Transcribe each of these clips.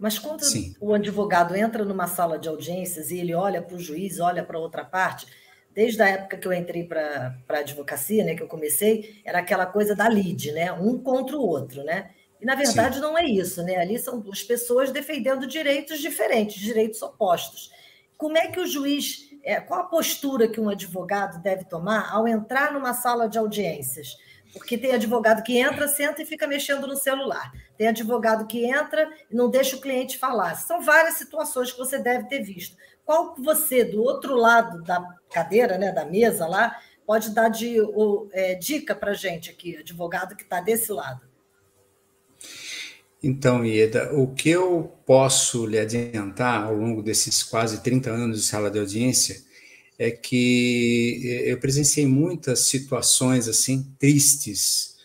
Mas quando Sim. o advogado entra numa sala de audiências e ele olha para o juiz, olha para outra parte, desde a época que eu entrei para a advocacia, né, que eu comecei, era aquela coisa da lide, né, um contra o outro, né? E, na Sim. verdade, não é isso, né? Ali são duas pessoas defendendo direitos diferentes, direitos opostos. Como é que o juiz, qual a postura que um advogado deve tomar ao entrar numa sala de audiências? Porque tem advogado que entra, senta e fica mexendo no celular. Tem advogado que entra e não deixa o cliente falar. São várias situações que você deve ter visto. Qual que você, do outro lado da cadeira, né, da mesa lá, pode dar dica para a gente aqui, advogado que está desse lado? Então, Ieda, o que eu posso lhe adiantar ao longo desses quase 30 anos de sala de audiência é que eu presenciei muitas situações assim tristes,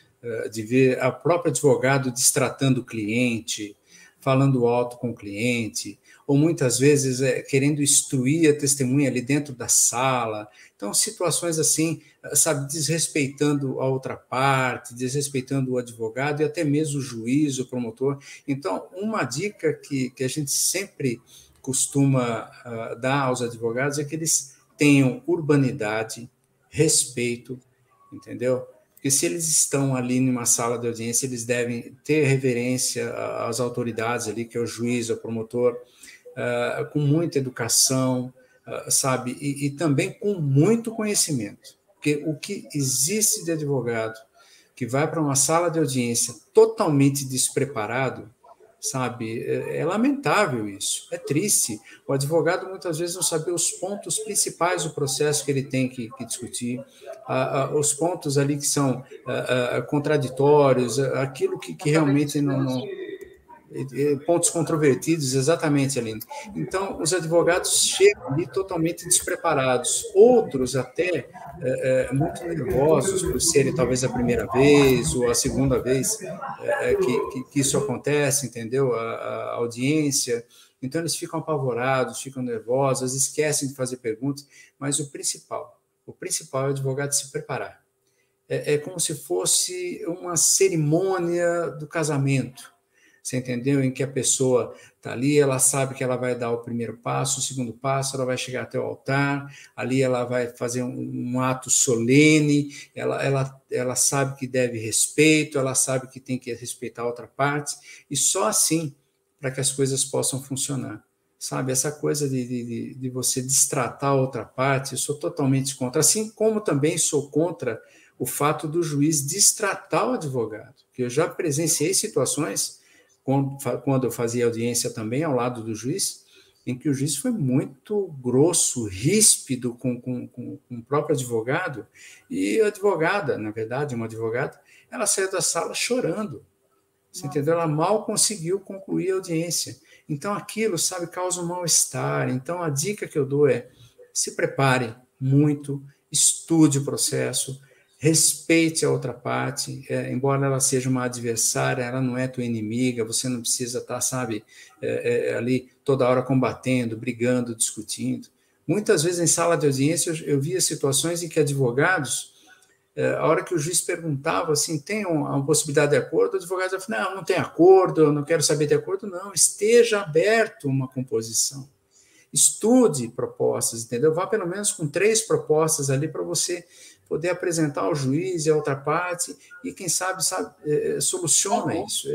de ver a própria advogado destratando o cliente, falando alto com o cliente, ou muitas vezes querendo instruir a testemunha ali dentro da sala. Então, situações assim, sabe, desrespeitando a outra parte, desrespeitando o advogado e até mesmo o juiz, o promotor. Então, uma dica que a gente sempre costuma dar aos advogados é que eles tenham urbanidade, respeito, entendeu? Porque se eles estão ali numa sala de audiência, eles devem ter reverência às autoridades ali, que é o juiz, o promotor, com muita educação, sabe? E também com muito conhecimento. Porque o que existe de advogado que vai para uma sala de audiência totalmente despreparado, sabe? É lamentável isso, é triste. O advogado muitas vezes não sabe os pontos principais do processo que ele tem que discutir, os pontos ali que são contraditórios, aquilo que realmente não pontos controvertidos, exatamente, Aline. Então, os advogados chegam ali totalmente despreparados, outros até muito nervosos por serem talvez a primeira vez ou a segunda vez que isso acontece, entendeu? A audiência. Então, eles ficam apavorados, ficam nervosos, esquecem de fazer perguntas, mas o principal é o advogado se preparar. É como se fosse uma cerimônia do casamento. Você entendeu? Em que a pessoa está ali, ela sabe que ela vai dar o primeiro passo, o segundo passo, ela vai chegar até o altar, ali ela vai fazer um ato solene, ela sabe que deve respeito, ela sabe que tem que respeitar a outra parte, e só assim para que as coisas possam funcionar. Sabe, essa coisa de você destratar a outra parte, eu sou totalmente contra, assim como também sou contra o fato do juiz destratar o advogado, que eu já presenciei situações quando eu fazia audiência também ao lado do juiz, em que o juiz foi muito grosso, ríspido com o próprio advogado, e a advogada, na verdade, uma advogada, ela saiu da sala chorando, você entendeu? Ela mal conseguiu concluir a audiência. Então, aquilo, sabe, causa um mal-estar. Então, a dica que eu dou é, se prepare muito, estude o processo, respeite a outra parte, embora ela seja uma adversária, ela não é tua inimiga, você não precisa estar, sabe, ali toda hora combatendo, brigando, discutindo. Muitas vezes em sala de audiência eu via situações em que advogados, a hora que o juiz perguntava assim, tem uma possibilidade de acordo, o advogado já falou, não tem acordo, eu não quero saber de acordo, não, esteja aberto uma composição. Estude propostas, entendeu? Vá pelo menos com 3 propostas ali para você poder apresentar ao juiz e a outra parte e, quem sabe soluciona isso.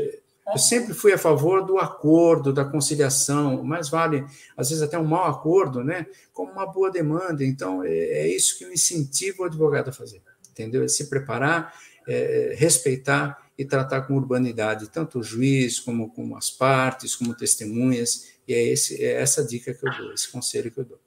Eu sempre fui a favor do acordo, da conciliação, mais vale, às vezes, até um mau acordo, né, como uma boa demanda. Então, é isso que eu incentivo o advogado a fazer, entendeu? É se preparar, respeitar e tratar com urbanidade, tanto o juiz, como as partes, como testemunhas, e é essa dica que eu dou, esse conselho que eu dou.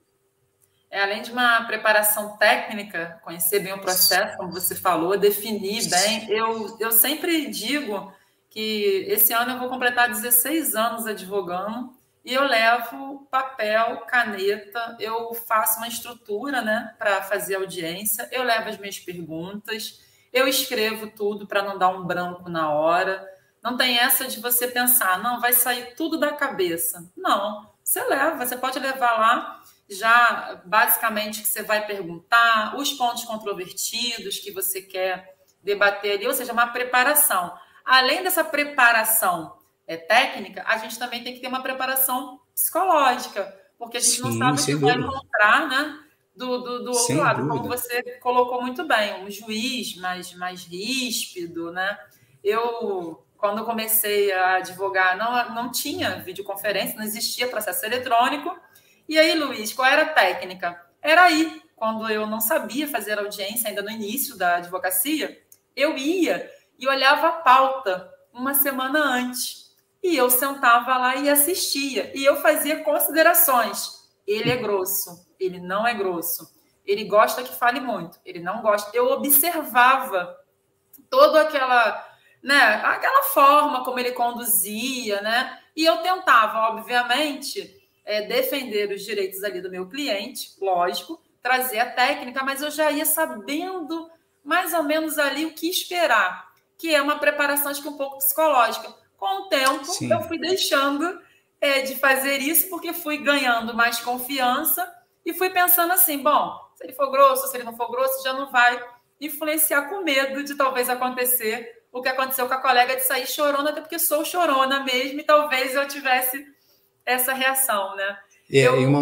Além de uma preparação técnica, conhecer bem o processo, como você falou, definir bem, eu sempre digo que esse ano eu vou completar 16 anos advogando e eu levo papel, caneta, eu faço uma estrutura, né, para fazer audiência, eu levo as minhas perguntas, eu escrevo tudo para não dar um branco na hora. Não tem essa de você pensar, não, vai sair tudo da cabeça. Não, você pode levar lá já basicamente que você vai perguntar, os pontos controvertidos que você quer debater ali, ou seja, uma preparação. Além dessa preparação técnica, a gente também tem que ter uma preparação psicológica, porque a gente não sabe o que vai encontrar, né, do outro lado, como você colocou muito bem, um juiz mais ríspido, né? Quando eu comecei a advogar, não tinha videoconferência, não existia processo eletrônico. E aí, Luiz, qual era a técnica? Era aí, quando eu não sabia fazer audiência, ainda no início da advocacia, eu ia e olhava a pauta uma semana antes. E eu sentava lá e assistia. E eu fazia considerações. Ele é grosso, ele não é grosso. Ele gosta que fale muito, ele não gosta. Eu observava toda aquela forma como ele conduzia, né? E eu tentava, obviamente, defender os direitos ali do meu cliente, lógico, trazer a técnica, mas eu já ia sabendo mais ou menos ali o que esperar, que é uma preparação, acho que um pouco psicológica. Com o tempo, sim, eu fui deixando de fazer isso, porque fui ganhando mais confiança e fui pensando assim, bom, se ele for grosso, se ele não for grosso, já não vai influenciar, com medo de talvez acontecer o que aconteceu com a colega, de sair chorona, até porque sou chorona mesmo, e talvez eu tivesse essa reação, né? E uma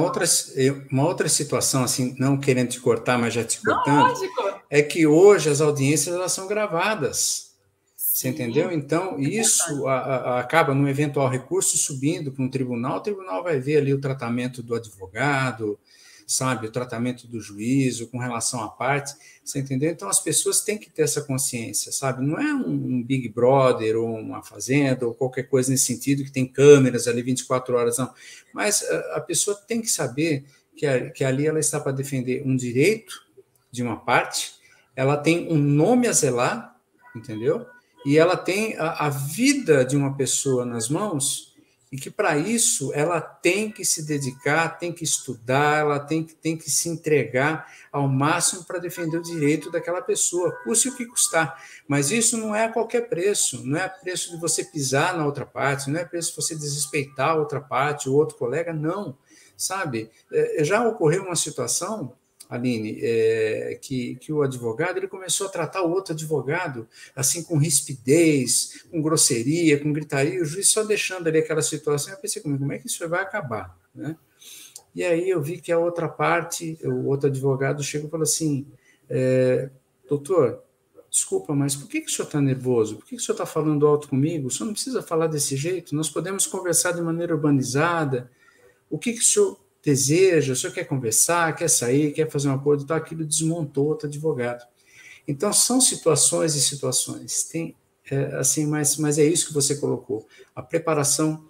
outra situação, assim, não querendo te cortar, mas já te cortando, lógico, é que hoje as audiências elas são gravadas. Você entendeu? Então, isso acaba, num eventual recurso, subindo para um tribunal, o tribunal vai ver ali o tratamento do advogado, sabe, o tratamento do juízo com relação à parte, você entendeu? Então, as pessoas têm que ter essa consciência, sabe? Não é um Big Brother ou uma fazenda ou qualquer coisa nesse sentido, que tem câmeras ali 24 horas, não. Mas a pessoa tem que saber que ali ela está para defender um direito de uma parte, ela tem um nome a zelar, entendeu? E ela tem a vida de uma pessoa nas mãos, e que para isso ela tem que se dedicar, tem que estudar, ela tem que se entregar ao máximo para defender o direito daquela pessoa, custe o que custar. Mas isso não é a qualquer preço, não é preço de você pisar na outra parte, não é preço de você desrespeitar a outra parte, o outro colega, não, sabe? Já ocorreu uma situação, Aline, que o advogado ele começou a tratar o outro advogado assim com rispidez, com grosseria, com gritaria, o juiz só deixando ali aquela situação. Eu pensei comigo, como é que isso vai acabar, né? E aí eu vi que a outra parte, o outro advogado chegou e falou assim, doutor, desculpa, mas por que o senhor está nervoso? Por que o senhor está falando alto comigo? O senhor não precisa falar desse jeito, nós podemos conversar de maneira urbanizada. O que o senhor deseja, o senhor quer conversar, quer sair, quer fazer um acordo, então aquilo desmontou outro advogado. Então, são situações e situações. Tem, assim, mas é isso que você colocou. A preparação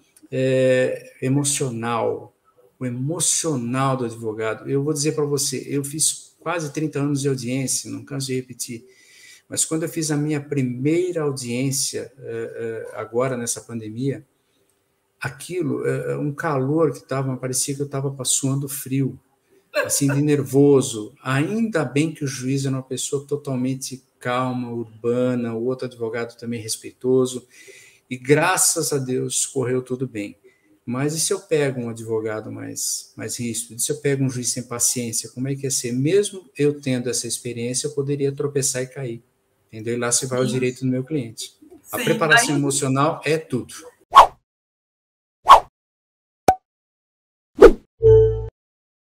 emocional, o emocional do advogado. Eu vou dizer para você, eu fiz quase 30 anos de audiência, não canso de repetir, mas quando eu fiz a minha primeira audiência, agora nessa pandemia, aquilo, um calor que estava, parecia que eu estava suando frio, assim, de nervoso. Ainda bem que o juiz era uma pessoa totalmente calma, urbana, o outro advogado também respeitoso, e graças a Deus correu tudo bem. Mas e se eu pego um advogado mais ríspido? E se eu pego um juiz sem paciência? Como é que ia ser? Mesmo eu tendo essa experiência, eu poderia tropeçar e cair. Entendeu? E lá se vai o direito do meu cliente. A preparação emocional é tudo.